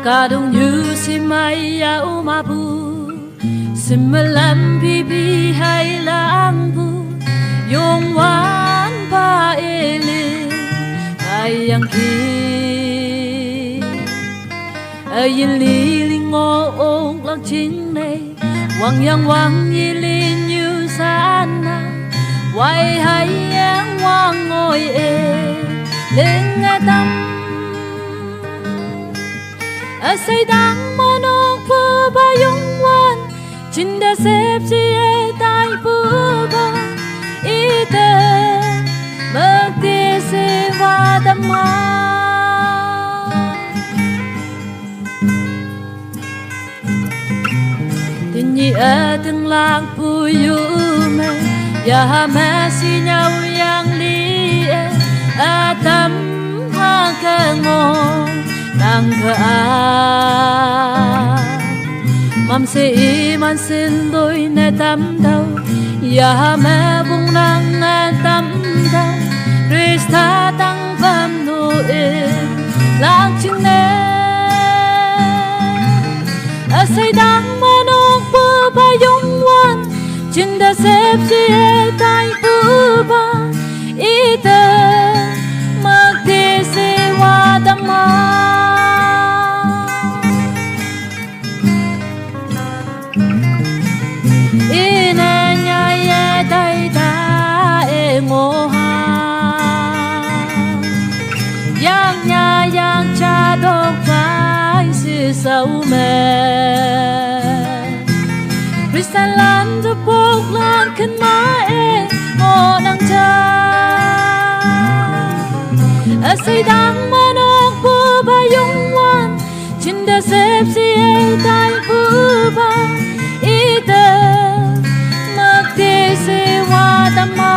Kadung yu si maya umabu Semalam bibi hai lang bu Yong wan pa ele Kayang ki Ayin li ling ngô ong lang chinh này Wang yang wang yi lin yu sana Wai hai yang wang ngồi e Lên nghe tâm Say đang mơ nông bơ ba yung wan Chính đã xếp gì ê tai bơ ba Ý tê Bơ tê xê va đâm ma Tình nhị ê từng lạc bù yu mê Ya mê si nhau yang li ê tâm hoa kê ngô Nang ka Mam se iman sin đôi nè tâm đâu Ya mẹ bung nang nè tâm đâu Krista tăng vam nu in Lang ching nè Say đang mơ nông bơ ba yung wan Chin da xếp chi e tai bơ ba Ý tê Mơ tê se wa đam ma ngô ha Yang nhà yang cha đốc vai si sâu mê Krista lan du bốc lan khăn má e ngô nang cha Say đang mơ nông bơ ba yung wan Chin da xếp si e tai bơ ba Ý tê Mơ tê se wa đam ma